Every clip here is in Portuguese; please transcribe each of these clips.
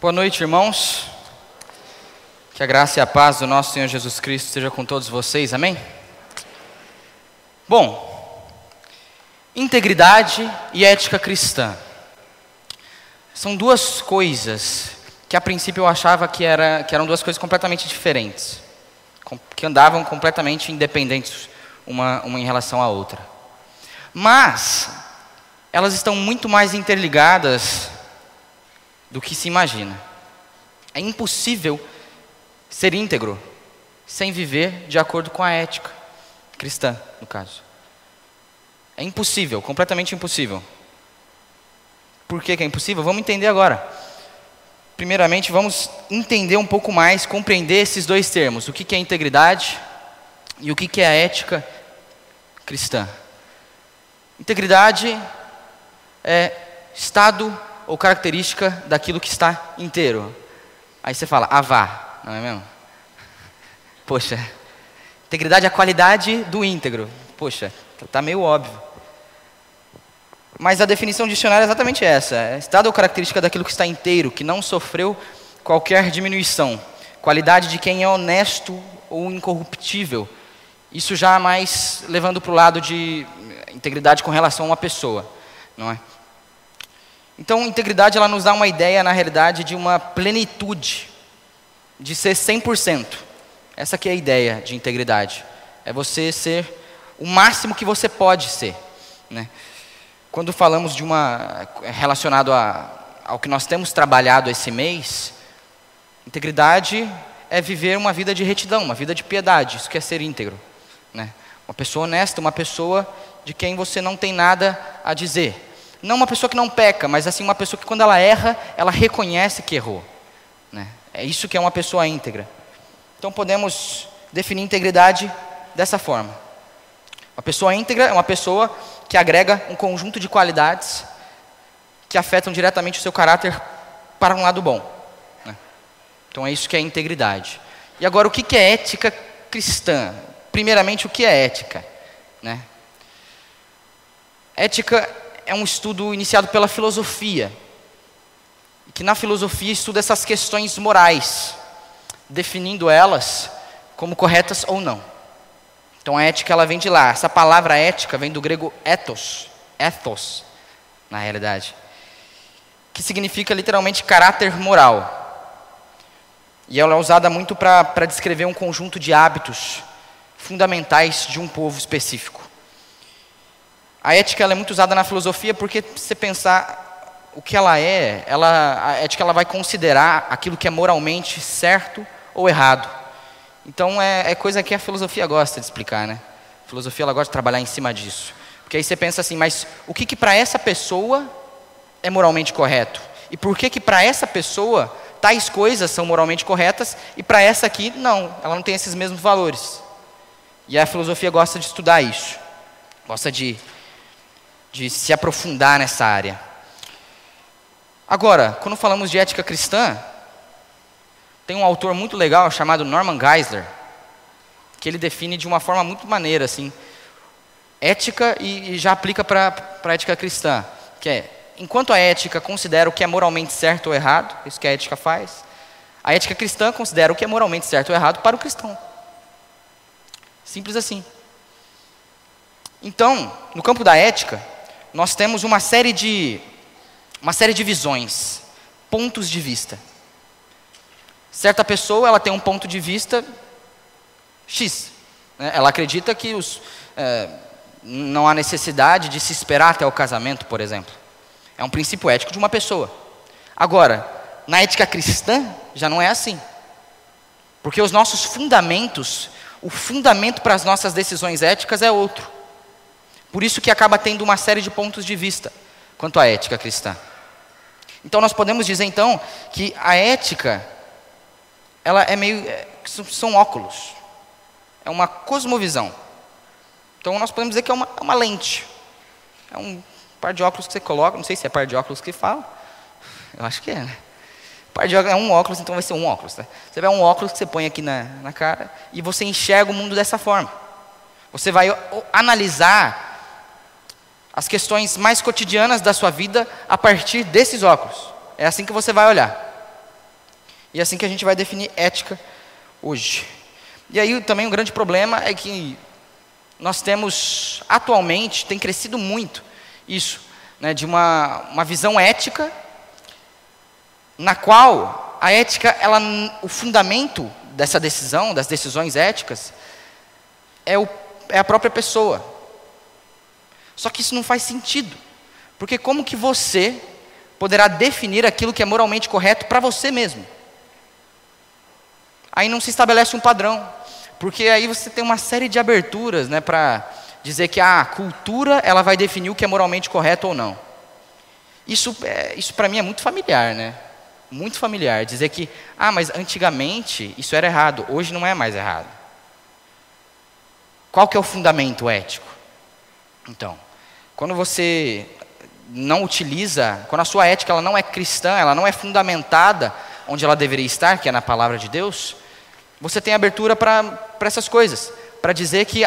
Boa noite, irmãos. Que a graça e a paz do nosso Senhor Jesus Cristo esteja com todos vocês, amém? Bom, integridade e ética cristã são duas coisas que a princípio eu achava que eram duas coisas completamente diferentes, que andavam completamente independentes uma em relação à outra. Mas elas estão muito mais interligadas do que se imagina. É impossível ser íntegro sem viver de acordo com a ética cristã, no caso. É impossível, completamente impossível. Por que é impossível? Vamos entender agora. Primeiramente, vamos entender um pouco mais, compreender esses dois termos. O que é integridade e o que é a ética cristã. Integridade é estado ou característica daquilo que está inteiro. Aí você fala, vá, não é mesmo? Poxa, integridade é a qualidade do íntegro. Poxa, está meio óbvio. Mas a definição dicionária é exatamente essa. É estado ou característica daquilo que está inteiro, que não sofreu qualquer diminuição. Qualidade de quem é honesto ou incorruptível. Isso já mais levando para o lado de integridade com relação a uma pessoa, não é? Então, integridade ela nos dá uma ideia, na realidade, de uma plenitude, de ser 100%. Essa que é a ideia de integridade. É você ser o máximo que você pode ser, né? Quando falamos de relacionado ao que nós temos trabalhado esse mês, integridade é viver uma vida de retidão, uma vida de piedade. Isso que é ser íntegro, né? Uma pessoa honesta, uma pessoa de quem você não tem nada a dizer. Não uma pessoa que não peca, mas assim uma pessoa que quando ela erra, ela reconhece que errou, né? É isso que é uma pessoa íntegra. Então podemos definir integridade dessa forma. Uma pessoa íntegra é uma pessoa que agrega um conjunto de qualidades que afetam diretamente o seu caráter para um lado bom, né? Então é isso que é integridade. E agora o que é ética cristã? Primeiramente, o que é ética, né? Ética é um estudo iniciado pela filosofia, que na filosofia estuda essas questões morais, definindo elas como corretas ou não. Então a ética ela vem de lá. Essa palavra ética vem do grego ethos, na realidade, que significa literalmente caráter moral. E ela é usada muito para descrever um conjunto de hábitos fundamentais de um povo específico. A ética ela é muito usada na filosofia porque, se você pensar o que ela é, a ética ela vai considerar aquilo que é moralmente certo ou errado. Então é coisa que a filosofia gosta de explicar, né? A filosofia ela gosta de trabalhar em cima disso. Porque aí você pensa assim, mas o que para essa pessoa é moralmente correto? E por que para essa pessoa tais coisas são moralmente corretas e para essa aqui não, ela não tem esses mesmos valores? E a filosofia gosta de estudar isso. Gosta de se aprofundar nessa área. Agora, quando falamos de ética cristã, tem um autor muito legal chamado Norman Geisler, que ele define de uma forma muito maneira, assim, ética e já aplica para a ética cristã, que é, enquanto a ética considera o que é moralmente certo ou errado, isso que a ética faz, a ética cristã considera o que é moralmente certo ou errado para o cristão. Simples assim. Então, no campo da ética, nós temos uma série de visões, pontos de vista. Certa pessoa ela tem um ponto de vista X, né? Ela acredita que não há necessidade de se esperar até o casamento, por exemplo. É um princípio ético de uma pessoa. Agora, na ética cristã, já não é assim. Porque os nossos fundamentos, o fundamento para as nossas decisões éticas é outro. Por isso que acaba tendo uma série de pontos de vista quanto à ética cristã. Então nós podemos dizer então que a ética, ela é são óculos. É uma cosmovisão. Então nós podemos dizer que é uma lente. É um par de óculos que você coloca, não sei se é par de óculos que fala. Eu acho que é, né? Par de óculos é um óculos, então vai ser um óculos, tá? Você vai um óculos que você põe aqui na cara e você enxerga o mundo dessa forma. Você vai analisar as questões mais cotidianas da sua vida a partir desses óculos. É assim que você vai olhar. E é assim que a gente vai definir ética hoje. E aí também um grande problema é que nós temos, atualmente, tem crescido muito isso, né, de uma visão ética, na qual a ética, o fundamento dessa decisão, das decisões éticas, é a própria pessoa. Só que isso não faz sentido, porque como que você poderá definir aquilo que é moralmente correto para você mesmo? Aí não se estabelece um padrão, porque aí você tem uma série de aberturas, né, para dizer que a cultura ela vai definir o que é moralmente correto ou não. Isso para mim é muito familiar, né? Muito familiar, dizer que, mas antigamente isso era errado, hoje não é mais errado. Qual que é o fundamento ético? Então, quando você não utiliza, quando a sua ética ela não é cristã, ela não é fundamentada onde ela deveria estar, que é na palavra de Deus, você tem abertura para essas coisas, para dizer que,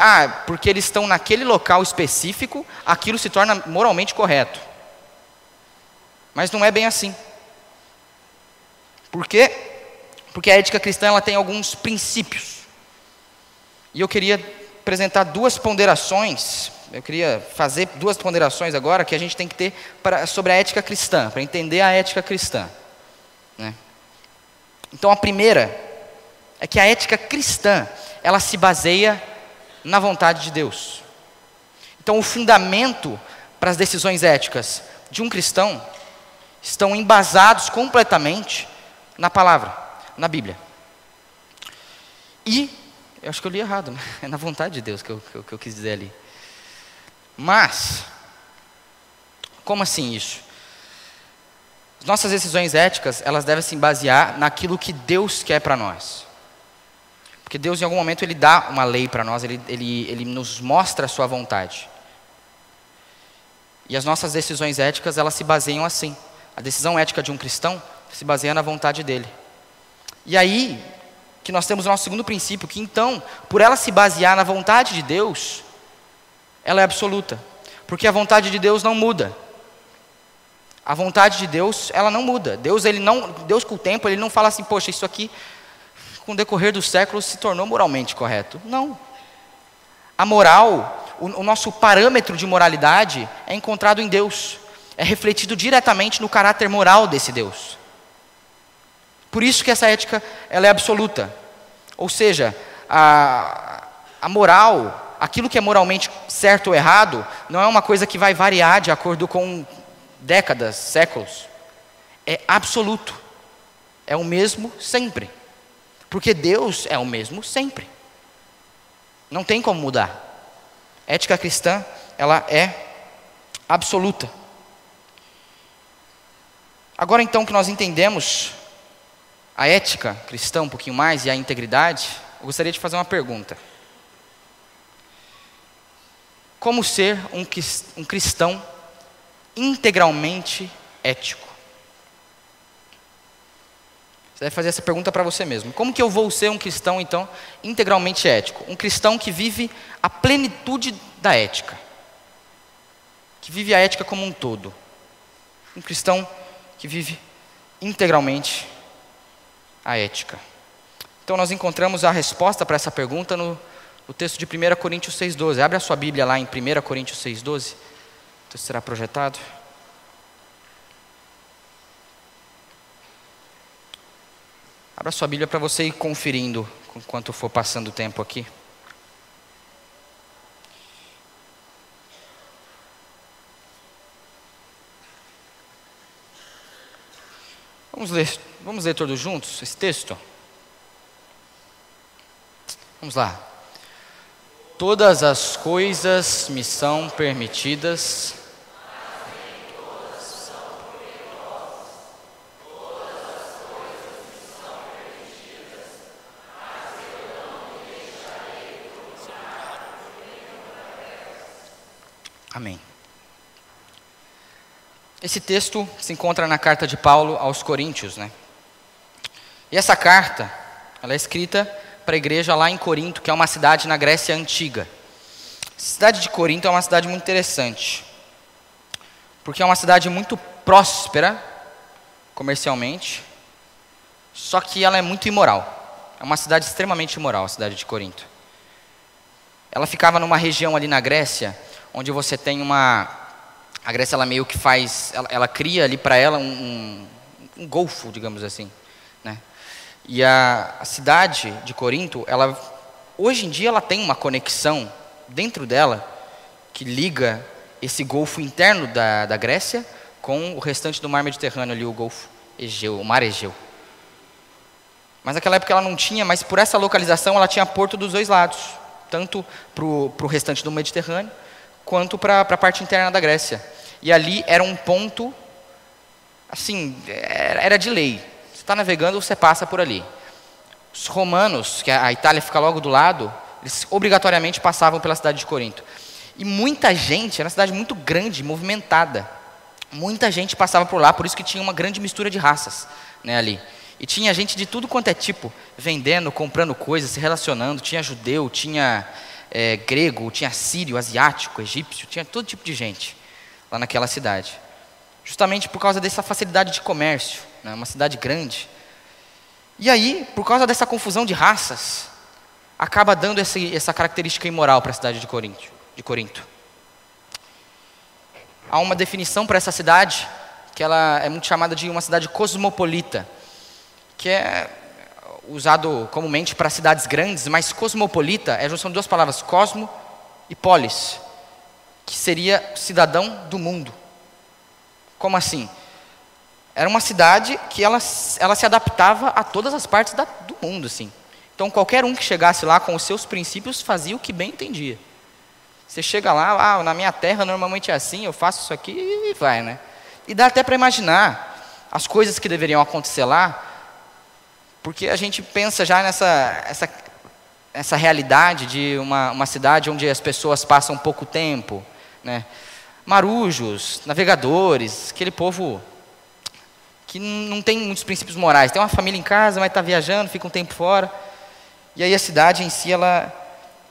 porque eles estão naquele local específico, aquilo se torna moralmente correto. Mas não é bem assim. Por quê? Porque a ética cristã ela tem alguns princípios. E eu queria apresentar duas ponderações, eu queria fazer duas ponderações agora que a gente tem que ter sobre a ética cristã, para entender a ética cristã, né? Então a primeira é que a ética cristã, ela se baseia na vontade de Deus. Então o fundamento para as decisões éticas de um cristão estão embasados completamente na palavra, na Bíblia. E, eu acho que eu li errado, né? É na vontade de Deus que eu quis dizer ali. Mas, como assim isso? As nossas decisões éticas, elas devem se basear naquilo que Deus quer para nós. Porque Deus, em algum momento, Ele dá uma lei para nós, ele nos mostra a sua vontade. E as nossas decisões éticas, elas se baseiam assim. A decisão ética de um cristão se baseia na vontade dele. E aí, que nós temos o nosso segundo princípio, que então, por ela se basear na vontade de Deus, ela é absoluta. Porque a vontade de Deus não muda. A vontade de Deus, ela não muda. Deus com o tempo, Ele não fala assim, poxa, isso aqui, com o decorrer dos séculos, se tornou moralmente correto. Não. A moral, o nosso parâmetro de moralidade é encontrado em Deus. É refletido diretamente no caráter moral desse Deus. Por isso que essa ética ela é absoluta. Ou seja, a moral, aquilo que é moralmente certo ou errado, não é uma coisa que vai variar de acordo com décadas, séculos. É absoluto. É o mesmo sempre. Porque Deus é o mesmo sempre. Não tem como mudar. A ética cristã, ela é absoluta. Agora então que nós entendemos a ética cristã um pouquinho mais e a integridade, eu gostaria de fazer uma pergunta. Como ser um cristão integralmente ético? Você deve fazer essa pergunta para você mesmo. Como que eu vou ser um cristão, então, integralmente ético? Um cristão que vive a plenitude da ética. Que vive a ética como um todo. Um cristão que vive integralmente a ética. Então nós encontramos a resposta para essa pergunta no texto de 1 Coríntios 6,12. Abre a sua Bíblia lá em 1 Coríntios 6,12. O texto será projetado. Abra sua Bíblia para você ir conferindo enquanto for passando o tempo aqui. Vamos ler todos juntos esse texto? Vamos lá. Todas as coisas me são permitidas. Amém. Esse texto se encontra na carta de Paulo aos Coríntios, né? E essa carta, ela é escrita para a igreja lá em Corinto, que é uma cidade na Grécia Antiga. A cidade de Corinto é uma cidade muito interessante, porque é uma cidade muito próspera, comercialmente, Só que ela é muito imoral. É uma cidade extremamente imoral, a cidade de Corinto. Ela ficava numa região ali na Grécia, onde você tem uma... A Grécia, ela meio que faz... Ela cria ali para ela um golfo, digamos assim, né? E a cidade de Corinto, ela, hoje em dia, ela tem uma conexão dentro dela que liga esse golfo interno da Grécia com o restante do mar Mediterrâneo ali, o Golfo Egeu, o Mar Egeu. Mas naquela época ela não tinha, mas por essa localização ela tinha porto dos dois lados, tanto para o restante do Mediterrâneo, quanto para a parte interna da Grécia. E ali era um ponto, assim, era de lei. Você está navegando, você passa por ali. Os romanos, que a Itália fica logo do lado, eles obrigatoriamente passavam pela cidade de Corinto. E muita gente, era uma cidade muito grande, movimentada. Muita gente passava por lá, por isso que tinha uma grande mistura de raças, né, ali. E tinha gente de tudo quanto é tipo, vendendo, comprando coisas, se relacionando. Tinha judeu, tinha grego, tinha sírio, asiático, egípcio, tinha todo tipo de gente lá naquela cidade. Justamente por causa dessa facilidade de comércio, né, uma cidade grande. E aí, por causa dessa confusão de raças, acaba dando essa característica imoral para a cidade de Corinto. Há uma definição para essa cidade, que ela é muito chamada de uma cidade cosmopolita, que é usado comumente para cidades grandes, mas cosmopolita é a junção de duas palavras, cosmo e polis, que seria cidadão do mundo. Como assim? Era uma cidade que ela se adaptava a todas as partes do mundo, assim. Então qualquer um que chegasse lá com os seus princípios fazia o que bem entendia. Você chega lá, na minha terra normalmente é assim, eu faço isso aqui e vai, né? E dá até para imaginar as coisas que deveriam acontecer lá, porque a gente pensa já essa realidade de uma cidade onde as pessoas passam pouco tempo, né? Marujos, navegadores, aquele povo que não tem muitos princípios morais. Tem uma família em casa, mas está viajando, fica um tempo fora. E aí a cidade em si, ela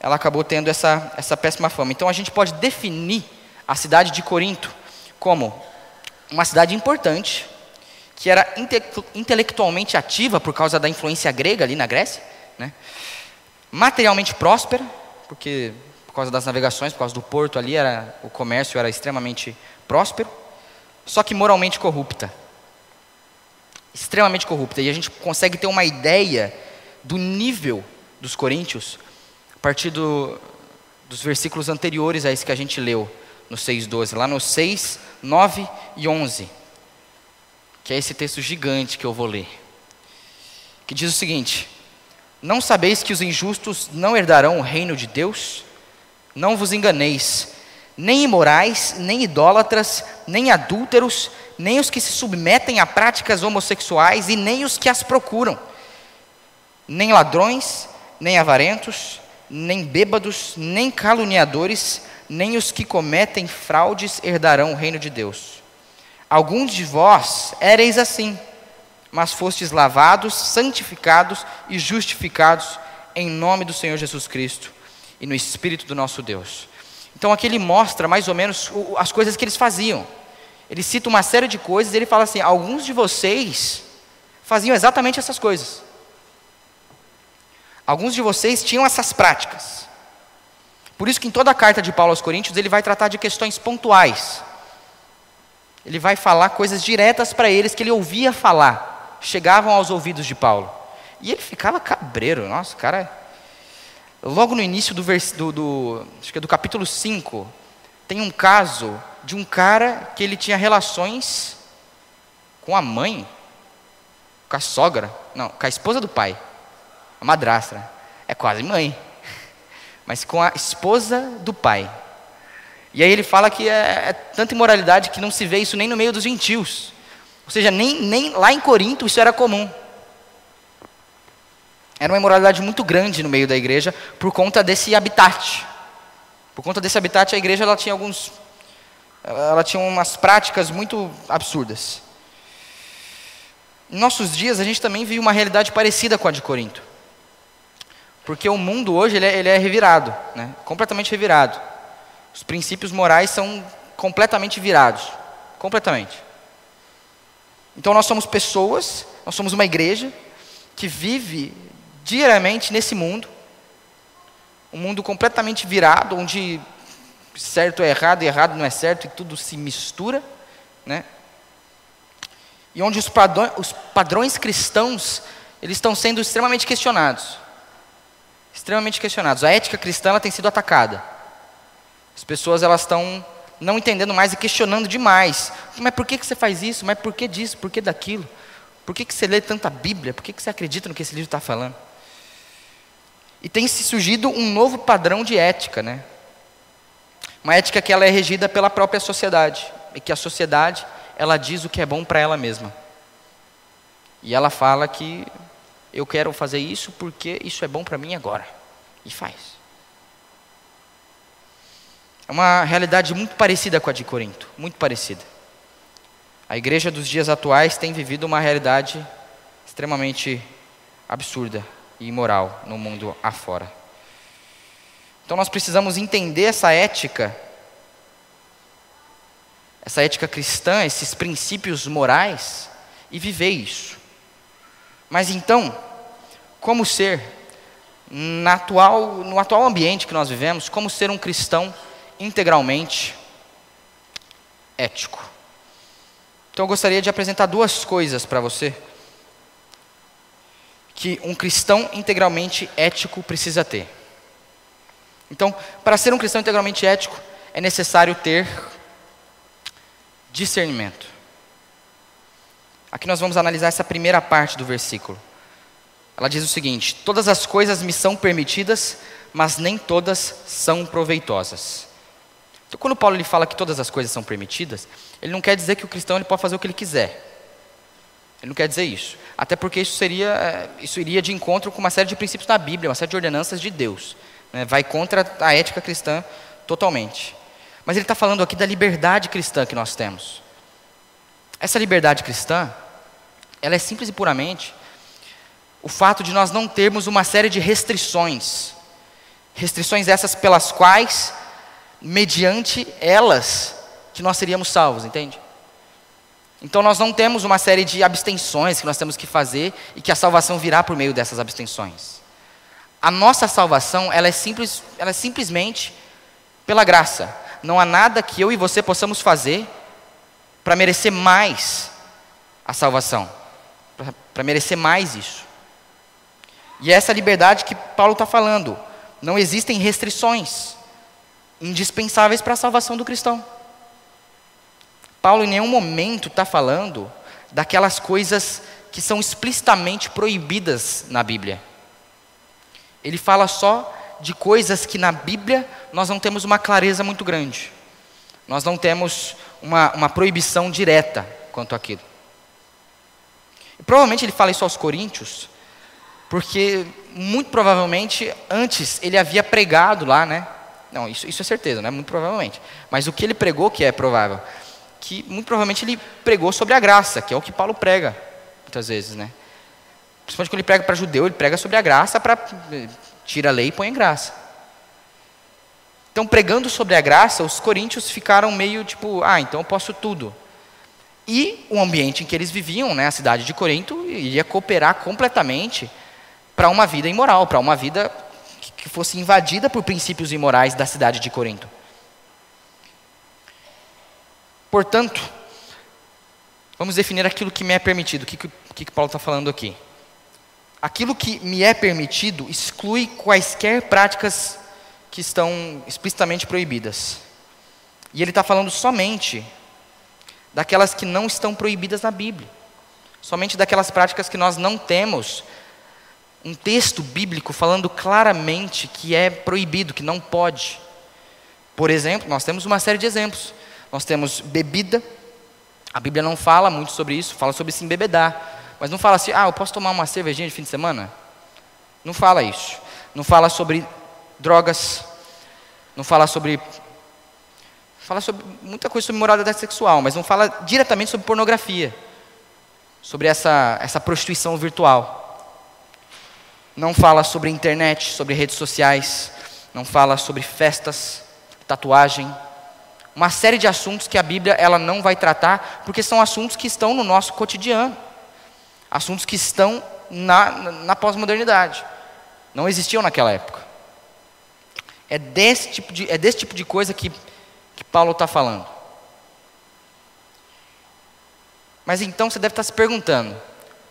acabou tendo essa péssima fama. Então a gente pode definir a cidade de Corinto como uma cidade importante, que era intelectualmente ativa por causa da influência grega ali na Grécia, né? Materialmente próspera, porque por causa das navegações, por causa do porto ali, o comércio era extremamente próspero, só que moralmente corrupta. Extremamente corrupta. E a gente consegue ter uma ideia do nível dos coríntios a partir dos versículos anteriores a esse que a gente leu no 6:12, lá no 6, 9 e 11, que é esse texto gigante que eu vou ler, que diz o seguinte: não sabeis que os injustos não herdarão o reino de Deus? Não vos enganeis, nem imorais, nem idólatras, nem adúlteros, nem os que se submetem a práticas homossexuais e nem os que as procuram, nem ladrões, nem avarentos, nem bêbados, nem caluniadores, nem os que cometem fraudes herdarão o reino de Deus. Alguns de vós éreis assim, mas fostes lavados, santificados e justificados em nome do Senhor Jesus Cristo e no Espírito do nosso Deus. Então aqui ele mostra mais ou menos as coisas que eles faziam. Ele cita uma série de coisas e ele fala assim: alguns de vocês faziam exatamente essas coisas. Alguns de vocês tinham essas práticas. Por isso que em toda a carta de Paulo aos Coríntios ele vai tratar de questões pontuais. Ele vai falar coisas diretas para eles que ele ouvia falar, chegavam aos ouvidos de Paulo. E ele ficava cabreiro. Nossa, cara. Logo no início acho que é do capítulo 5, tem um caso de um cara que ele tinha relações com a mãe, com a sogra, não, com a esposa do pai, a madrasta, é quase mãe, mas com a esposa do pai. E aí ele fala que é tanta imoralidade que não se vê isso nem no meio dos gentios. Ou seja, nem lá em Corinto isso era comum. Era uma imoralidade muito grande no meio da igreja por conta desse habitat. Por conta desse habitat, a igreja ela tinha umas práticas muito absurdas. Em nossos dias, a gente também vive uma realidade parecida com a de Corinto. Porque o mundo hoje ele é revirado, né? Completamente revirado. Os princípios morais são completamente virados. Completamente. Então nós somos pessoas, nós somos uma igreja, que vive diariamente nesse mundo, um mundo completamente virado, onde certo é errado e errado não é certo, e tudo se mistura, né? E onde os padrões cristãos, eles estão sendo extremamente questionados. Extremamente questionados. A ética cristã, ela tem sido atacada. As pessoas, elas estão não entendendo mais e questionando demais. Mas por que você faz isso? Mas por que disso? Por que daquilo? Por que você lê tanta Bíblia? Por que você acredita no que esse livro está falando? E tem se surgido um novo padrão de ética, né? Uma ética que ela é regida pela própria sociedade. E que a sociedade, ela diz o que é bom para ela mesma. E ela fala que eu quero fazer isso porque isso é bom para mim agora. E faz. É uma realidade muito parecida com a de Corinto. Muito parecida. A igreja dos dias atuais tem vivido uma realidade extremamente absurda e imoral no mundo afora. Então nós precisamos entender essa ética cristã, esses princípios morais, e viver isso. Mas então, como ser, no atual ambiente que nós vivemos, como ser um cristão integralmente ético? Então eu gostaria de apresentar duas coisas para você, que um cristão integralmente ético precisa ter. Então, para ser um cristão integralmente ético, é necessário ter discernimento. Aqui nós vamos analisar essa primeira parte do versículo. Ela diz o seguinte: todas as coisas me são permitidas, mas nem todas são proveitosas. Então, quando Paulo ele fala que todas as coisas são permitidas, ele não quer dizer que o cristão ele pode fazer o que ele quiser. Ele não quer dizer isso. Até porque isso iria de encontro com uma série de princípios da Bíblia, uma série de ordenanças de Deus, né? Vai contra a ética cristã totalmente. Mas ele está falando aqui da liberdade cristã que nós temos. Essa liberdade cristã, ela é simples e puramente o fato de nós não termos uma série de restrições. Restrições essas pelas quais, mediante elas, que nós seríamos salvos, entende? Então nós não temos uma série de abstenções que nós temos que fazer e que a salvação virá por meio dessas abstenções. A nossa salvação, ela é simplesmente pela graça. Não há nada que eu e você possamos fazer para merecer mais a salvação, para merecer mais isso. E é essa liberdade que Paulo está falando. Não existem restrições indispensáveis para a salvação do cristão. Paulo em nenhum momento está falando daquelas coisas que são explicitamente proibidas na Bíblia. Ele fala só de coisas que na Bíblia nós não temos uma clareza muito grande. Nós não temos uma proibição direta quanto àquilo. E provavelmente ele fala isso aos coríntios, porque muito provavelmente antes ele havia pregado lá, né? Não, isso é certeza, né? Muito provavelmente. Mas o que ele pregou, que é provável, que muito provavelmente ele pregou sobre a graça, que é o que Paulo prega muitas vezes, né? Principalmente quando ele prega para judeu, ele prega sobre a graça para tira a lei e põe em graça. Então, pregando sobre a graça, os coríntios ficaram meio tipo, então eu posso tudo. E o ambiente em que eles viviam, né, a cidade de Corinto, iria cooperar completamente para uma vida imoral, para uma vida que fosse invadida por princípios imorais da cidade de Corinto. Portanto, vamos definir aquilo que me é permitido. O que Paulo está falando aqui? Aquilo que me é permitido exclui quaisquer práticas que estão explicitamente proibidas. E ele está falando somente daquelas que não estão proibidas na Bíblia. Somente daquelas práticas que nós não temos um texto bíblico falando claramente que é proibido, que não pode. Por exemplo, nós temos uma série de exemplos. Nós temos bebida. A Bíblia não fala muito sobre isso, fala sobre se embebedar. Mas não fala assim, eu posso tomar uma cervejinha de fim de semana? Não fala isso. Não fala sobre drogas. Não fala sobre... Fala sobre muita coisa sobre moralidade sexual, mas não fala diretamente sobre pornografia. Sobre essa prostituição virtual. Não fala sobre internet, sobre redes sociais. Não fala sobre festas, tatuagem. Uma série de assuntos que a Bíblia ela não vai tratar, porque são assuntos que estão no nosso cotidiano. Assuntos que estão na pós-modernidade. Não existiam naquela época. É desse tipo de coisa que Paulo está falando. Mas então você deve estar se perguntando,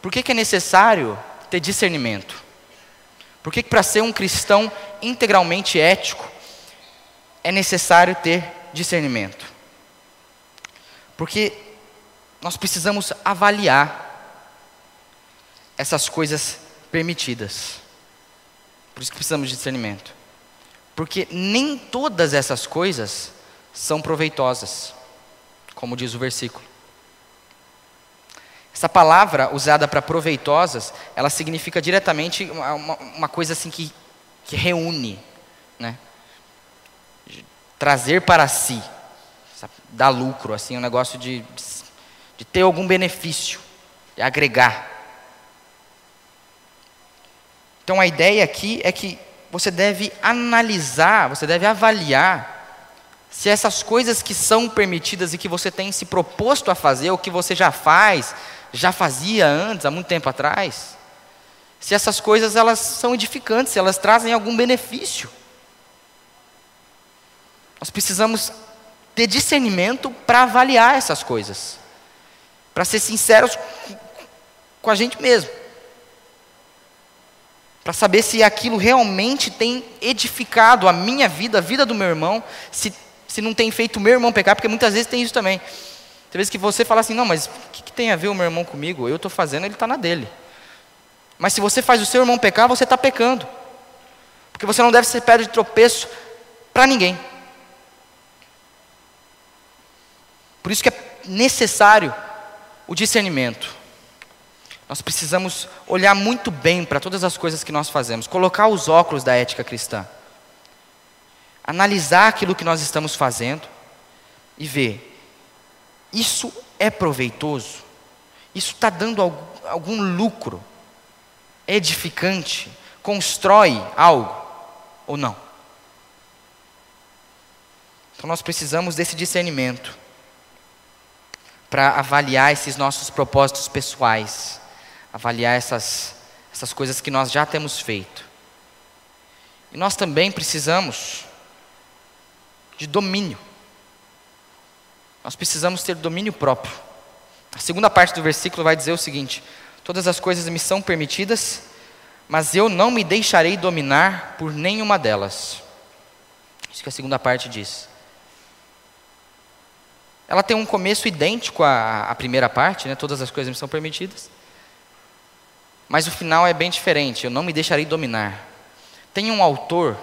por que é necessário ter discernimento? Por que para ser um cristão integralmente ético é necessário ter discernimento? Porque nós precisamos avaliar essas coisas permitidas. Por isso que precisamos de discernimento. Porque nem todas essas coisas são proveitosas, como diz o versículo. Essa palavra usada para proveitosas, ela significa diretamente uma coisa assim que reúne, né? Trazer para si, dar lucro, assim, um negócio de ter algum benefício, de agregar. Então a ideia aqui é que você deve analisar, você deve avaliar se essas coisas que são permitidas e que você tem se proposto a fazer, ou que você já faz, já fazia antes, há muito tempo atrás, se essas coisas elas são edificantes, se elas trazem algum benefício. Nós precisamos ter discernimento para avaliar essas coisas, para ser sinceros com a gente mesmo, para saber se aquilo realmente tem edificado a minha vida, a vida do meu irmão, se não tem feito o meu irmão pecar, porque muitas vezes tem isso também. Tem vezes que você fala assim, não, mas o que tem a ver o meu irmão comigo? Eu estou fazendo, ele está na dele. Mas se você faz o seu irmão pecar, você está pecando. Porque você não deve ser pedra de tropeço para ninguém. Por isso que é necessário o discernimento. Nós precisamos olhar muito bem para todas as coisas que nós fazemos, colocar os óculos da ética cristã, analisar aquilo que nós estamos fazendo e ver, isso é proveitoso? Isso está dando algum lucro? É edificante? Constrói algo ou não? Então nós precisamos desse discernimento para avaliar esses nossos propósitos pessoais, avaliar essas coisas que nós já temos feito. E nós também precisamos de domínio. Nós precisamos ter domínio próprio. A segunda parte do versículo vai dizer o seguinte: todas as coisas me são permitidas, mas eu não me deixarei dominar por nenhuma delas. Isso que a segunda parte diz. Ela tem um começo idêntico à primeira parte, né? Todas as coisas me são permitidas. Mas o final é bem diferente: eu não me deixarei dominar. Tem um autor,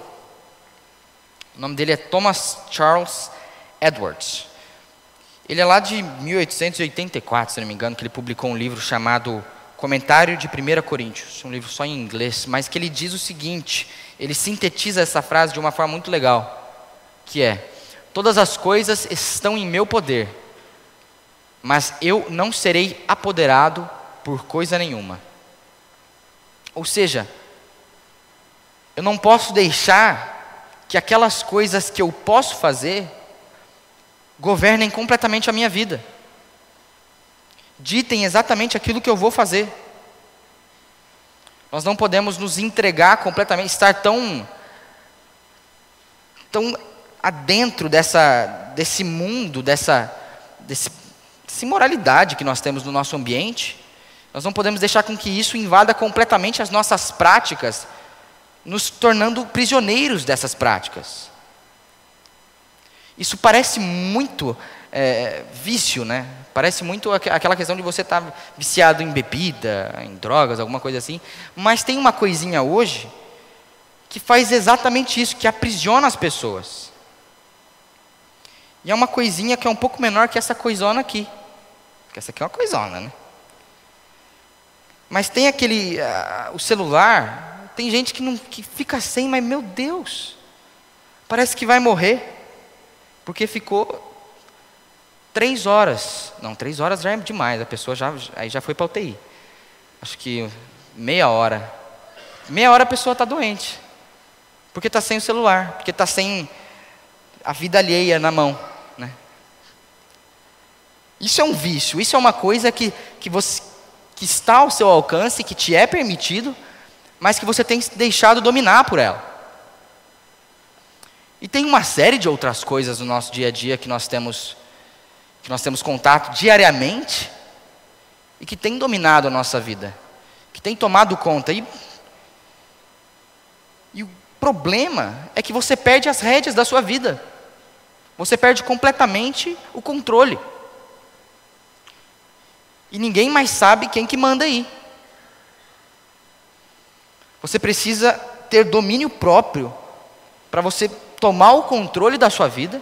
o nome dele é Thomas Charles Edwards. Ele é lá de 1884, se não me engano, que ele publicou um livro chamado Comentário de 1 Coríntios, um livro só em inglês, mas que ele diz o seguinte, ele sintetiza essa frase de uma forma muito legal, que é: todas as coisas estão em meu poder, mas eu não serei apoderado por coisa nenhuma. Ou seja, eu não posso deixar que aquelas coisas que eu posso fazer governem completamente a minha vida, ditem exatamente aquilo que eu vou fazer. Nós não podemos nos entregar completamente, estar tão adentro desse mundo, dessa imoralidade que nós temos no nosso ambiente. Nós não podemos deixar com que isso invada completamente as nossas práticas, nos tornando prisioneiros dessas práticas. Isso parece muito vício, né? Parece muito aquela questão de você estar viciado em bebida, em drogas, alguma coisa assim. Mas tem uma coisinha hoje que faz exatamente isso, que aprisiona as pessoas. E é uma coisinha que é um pouco menor que essa coisona aqui. Porque essa aqui é uma coisona, né? Mas tem o celular, tem gente que fica sem, mas meu Deus, parece que vai morrer. Porque ficou 3 horas. Não, 3 horas já é demais. A pessoa já foi para a UTI. Acho que meia hora. Meia hora a pessoa está doente. Porque está sem o celular. Porque está sem a vida alheia na mão, né? Isso é um vício. Isso é uma coisa que que está ao seu alcance, que te é permitido, mas que você tem deixado dominar por ela. E tem uma série de outras coisas no nosso dia a dia que nós temos contato diariamente e que tem dominado a nossa vida, que tem tomado conta. E o problema é que você perde as rédeas da sua vida. Você perde completamente o controle. E ninguém mais sabe quem que manda aí. Você precisa ter domínio próprio para você tomar o controle da sua vida.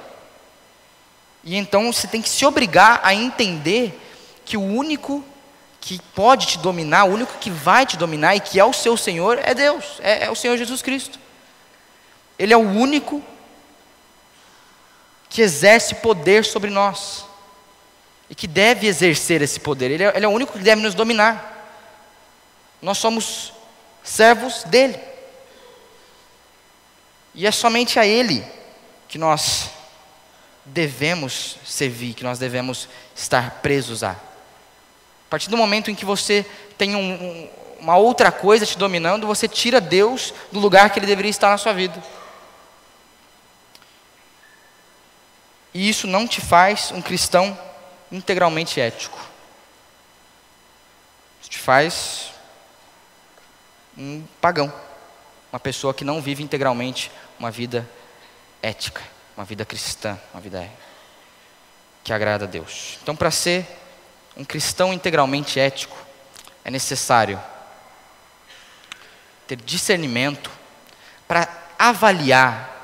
E então você tem que se obrigar a entender que o único que pode te dominar, o único que vai te dominar e que é o seu Senhor é Deus, é o Senhor Jesus Cristo. Ele é o único que exerce poder sobre nós e que deve exercer esse poder. Ele é o único que deve nos dominar. Nós somos servos dele. E é somente a ele que nós devemos servir, que nós devemos estar presos a. A partir do momento em que você tem uma outra coisa te dominando, você tira Deus do lugar que ele deveria estar na sua vida. E isso não te faz um cristão integralmente ético. Isso te faz um pagão, uma pessoa que não vive integralmente uma vida ética, uma vida cristã, uma vida que agrada a Deus. Então, para ser um cristão integralmente ético, é necessário ter discernimento para avaliar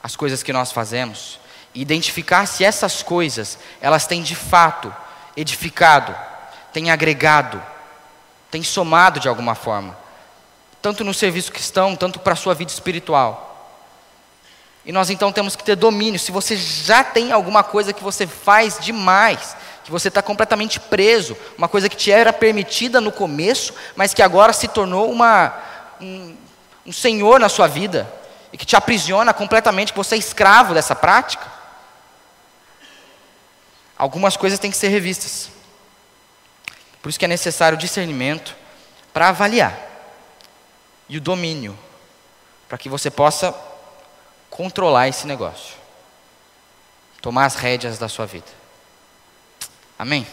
as coisas que nós fazemos e identificar se essas coisas, elas têm de fato edificado, têm agregado, têm somado de alguma forma, tanto no serviço cristão, tanto para a sua vida espiritual. E nós então temos que ter domínio. Se você já tem alguma coisa que você faz demais, que você está completamente preso, uma coisa que te era permitida no começo, mas que agora se tornou um senhor na sua vida, e que te aprisiona completamente, que você é escravo dessa prática, algumas coisas têm que ser revistas. Por isso que é necessário o discernimento para avaliar, e o domínio, para que você possa controlar esse negócio, tomar as rédeas da sua vida. Amém?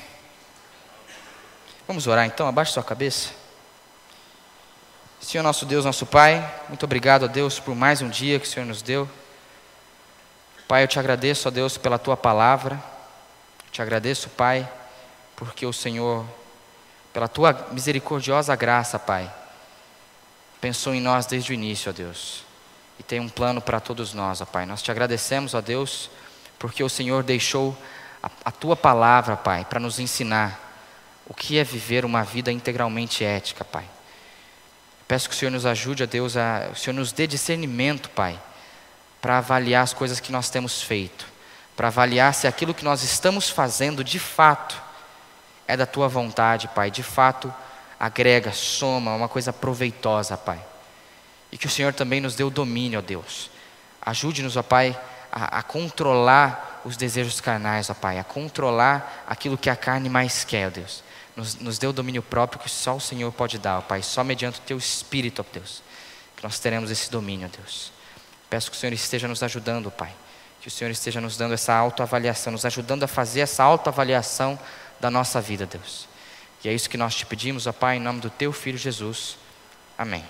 Vamos orar então, abaixe sua cabeça. Senhor nosso Deus, nosso Pai, muito obrigado a Deus por mais um dia que o Senhor nos deu. Pai, eu te agradeço a Deus pela tua palavra, te agradeço, Pai, porque o Senhor, pela tua misericordiosa graça, Pai, pensou em nós desde o início, ó Deus, e tem um plano para todos nós, ó Pai. Nós te agradecemos, ó Deus, porque o Senhor deixou a tua palavra, Pai, para nos ensinar o que é viver uma vida integralmente ética, Pai. Peço que o Senhor nos ajude, ó Deus, o Senhor nos dê discernimento, Pai, para avaliar as coisas que nós temos feito, para avaliar se aquilo que nós estamos fazendo de fato é da tua vontade, Pai, de fato agrega, soma, uma coisa proveitosa, Pai. E que o Senhor também nos dê o domínio, ó Deus. Ajude-nos, ó Pai, a controlar os desejos carnais, ó Pai, a controlar aquilo que a carne mais quer, ó Deus. Nos dê o domínio próprio que só o Senhor pode dar, ó Pai, só mediante o teu Espírito, ó Deus, que nós teremos esse domínio, ó Deus. Peço que o Senhor esteja nos ajudando, Pai, que o Senhor esteja nos dando essa autoavaliação, nos ajudando a fazer essa autoavaliação da nossa vida, Deus. E é isso que nós te pedimos, ó Pai, em nome do teu Filho Jesus. Amém.